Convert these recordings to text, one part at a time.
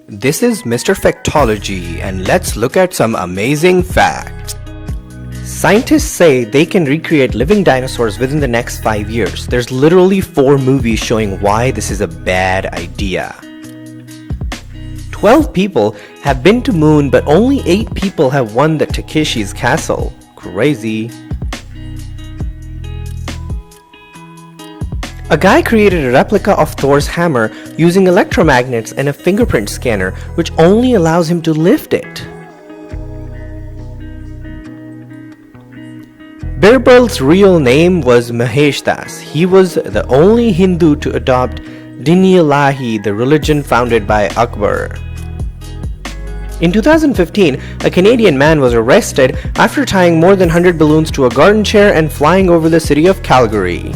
This is Mr. Factology, and let's look at some amazing facts. Scientists say they can recreate living dinosaurs within the next 5 years. There's literally 4 movies showing why this is a bad idea. 12 people have been to moon, but only 8 people have won the Takeshi's Castle. Crazy. A guy created a replica of Thor's hammer using electromagnets and a fingerprint scanner, which only allows him to lift it. Birbal's real name was Mahesh Das. He was the only Hindu to adopt Didyouknow, the religion founded by Akbar. In 2015, a Canadian man was arrested after tying more than 100 balloons to a garden chair and flying over the city of Calgary.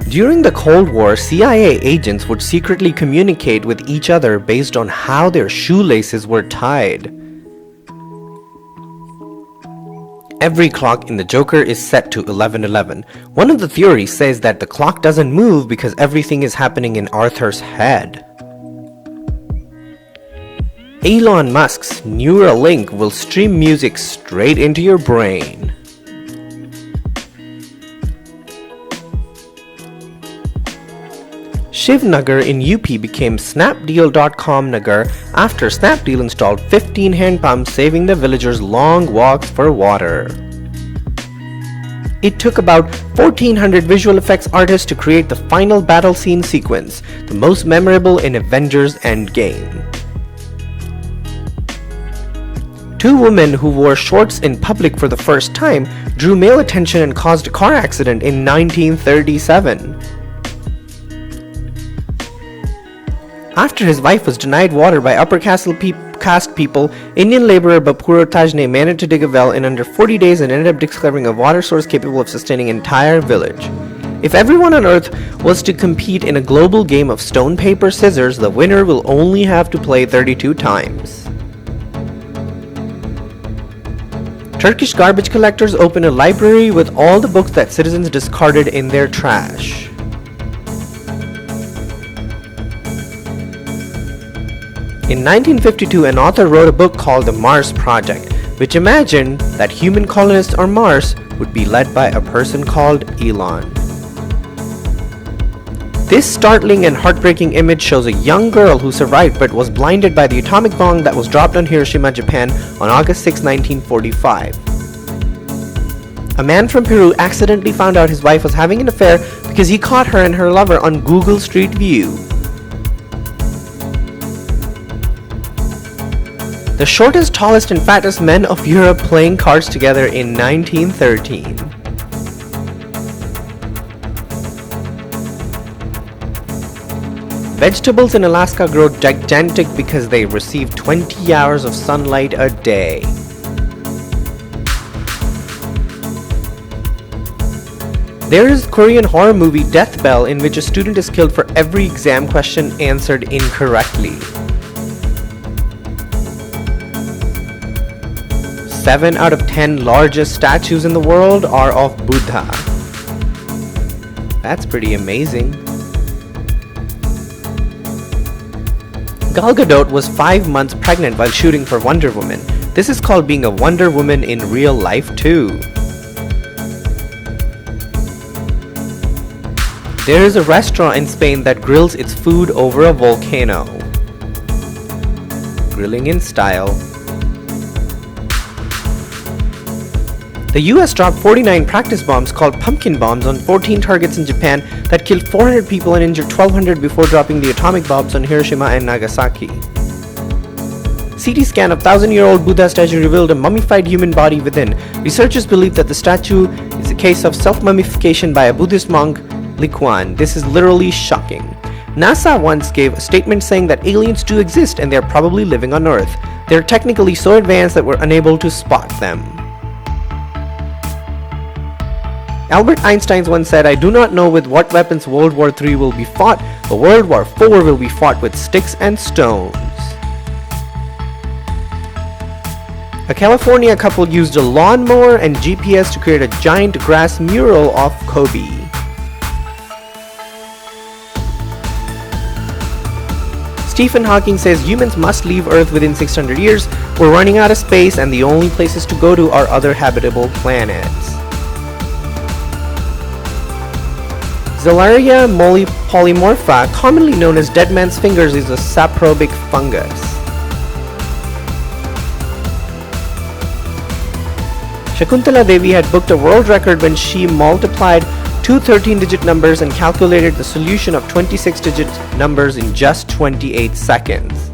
During the Cold War, CIA agents would secretly communicate with each other based on how their shoelaces were tied. Every clock in the Joker is set to 11:11. One of the theories says that the clock doesn't move because everything is happening in Arthur's head. Elon Musk's Neuralink will stream music straight into your brain. Shiv Nagar in UP became Snapdeal.com Nagar after Snapdeal installed 15 hand pumps, saving the villagers long walks for water. It took about 1,400 visual effects artists to create the final battle scene sequence, the most memorable in Avengers Endgame. 2 women who wore shorts in public for the first time drew male attention and caused a car accident in 1937. After his wife was denied water by upper caste people, Indian laborer Bapuro Tajne managed to dig a well in under 40 days and ended up discovering a water source capable of sustaining an entire village. If everyone on Earth was to compete in a global game of stone, paper, scissors, the winner will only have to play 32 times. Turkish garbage collectors opened a library with all the books that citizens discarded in their trash. In 1952, an author wrote a book called The Mars Project, which imagined that human colonists on Mars would be led by a person called Elon. This startling and heartbreaking image shows a young girl who survived but was blinded by the atomic bomb that was dropped on Hiroshima, Japan on August 6, 1945. A man from Peru accidentally found out his wife was having an affair because he caught her and her lover on Google Street View. The shortest, tallest, and fattest men of Europe playing cards together in 1913. Vegetables in Alaska grow gigantic because they receive 20 hours of sunlight a day. There is a Korean horror movie Death Bell in which a student is killed for every exam question answered incorrectly. 7 out of 10 largest statues in the world are of Buddha. That's pretty amazing. Gal Gadot was 5 months pregnant while shooting for Wonder Woman. This is called being a Wonder Woman in real life too. There is a restaurant in Spain that grills its food over a volcano. Grilling in style. The US dropped 49 practice bombs called pumpkin bombs on 14 targets in Japan that killed 400 people and injured 1,200 before dropping the atomic bombs on Hiroshima and Nagasaki. CT scan of 1,000-year-old Buddha statue revealed a mummified human body within. Researchers believe that the statue is a case of self-mummification by a Buddhist monk, Likuan. This is literally shocking. NASA once gave a statement saying that aliens do exist and they're probably living on Earth. They're technically so advanced that we're unable to spot them. Albert Einstein once said, "I do not know with what weapons World War III will be fought, but World War IV will be fought with sticks and stones." A California couple used a lawnmower and GPS to create a giant grass mural of Kobe. Stephen Hawking says humans must leave Earth within 600 years. We're running out of space and the only places to go to are other habitable planets. Zalaria polymorpha, commonly known as dead man's fingers, is a saprobic fungus. Shakuntala Devi had booked a world record when she multiplied two 13-digit numbers and calculated the solution of 26-digit numbers in just 28 seconds.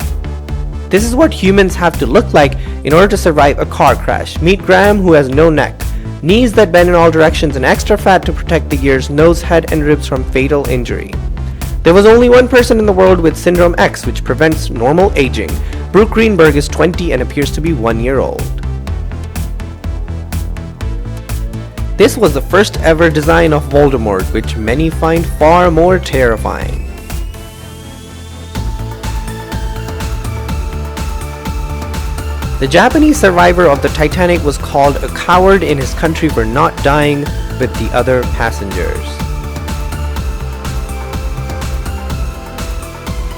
This is what humans have to look like in order to survive a car crash. Meet Graham, who has no neck, knees that bend in all directions, and extra fat to protect the ears, nose, head, and ribs from fatal injury. There was only one person in the world with Syndrome X, which prevents normal aging. Brooke Greenberg is 20 and appears to be 1 year old. This was the first ever design of Voldemort, which many find far more terrifying. The Japanese survivor of the Titanic was called a coward in his country for not dying with the other passengers.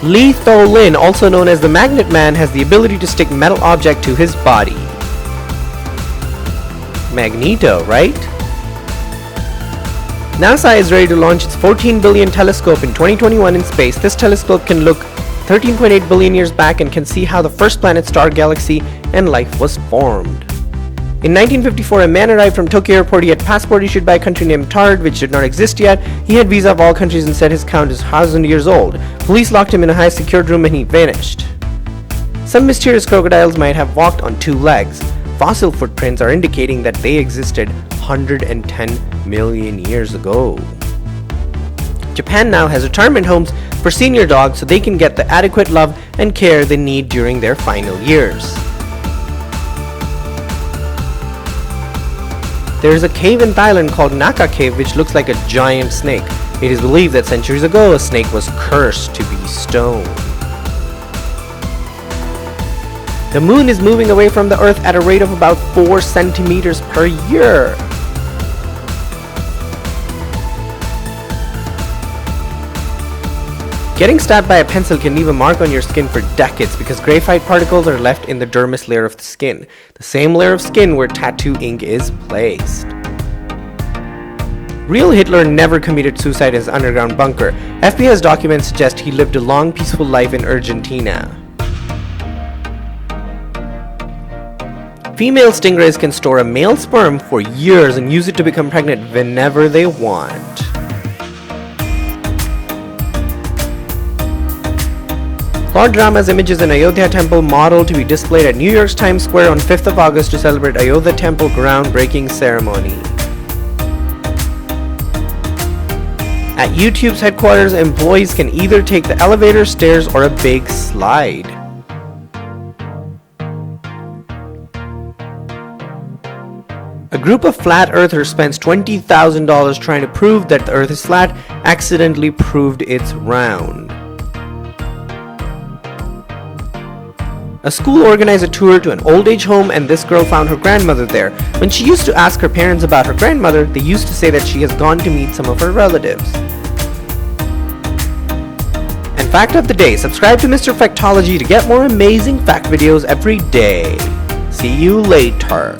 Lee Tho-lin, also known as the Magnet Man, has the ability to stick metal object to his body. Magneto, right? NASA is ready to launch its 14 billion telescope in 2021 in space. This telescope can look 13.8 billion years back and can see how the first planet, star, galaxy, and life was formed. In 1954, a man arrived from Tokyo airport. He had passport issued by a country named Tard, which did not exist yet. He had visa of all countries and said his count is 1,000 years old. Police locked him in a high secured room and he vanished. Some mysterious crocodiles might have walked on two legs. Fossil footprints are indicating that they existed 110 million years ago. Japan now has retirement homes for senior dogs so they can get the adequate love and care they need during their final years. There is a cave in Thailand called Naka Cave which looks like a giant snake. It is believed that centuries ago a snake was cursed to be stoned. The moon is moving away from the Earth at a rate of about 4 centimeters per year. Getting stabbed by a pencil can leave a mark on your skin for decades because graphite particles are left in the dermis layer of the skin, the same layer of skin where tattoo ink is placed. Real Hitler never committed suicide in his underground bunker. FBI's documents suggest he lived a long, peaceful life in Argentina. Female stingrays can store a male sperm for years and use it to become pregnant whenever they want. Lord Rama's images in Ayodhya Temple modeled to be displayed at New York's Times Square on 5th of August to celebrate Ayodhya Temple groundbreaking ceremony. At YouTube's headquarters, employees can either take the elevator, stairs, or a big slide. A group of flat earthers spends $20,000 trying to prove that the earth is flat, accidentally proved it's round. A school organized a tour to an old age home and this girl found her grandmother there. When she used to ask her parents about her grandmother, they used to say that she has gone to meet some of her relatives. And fact of the day, subscribe to Mr. Factology to get more amazing fact videos every day. See you later.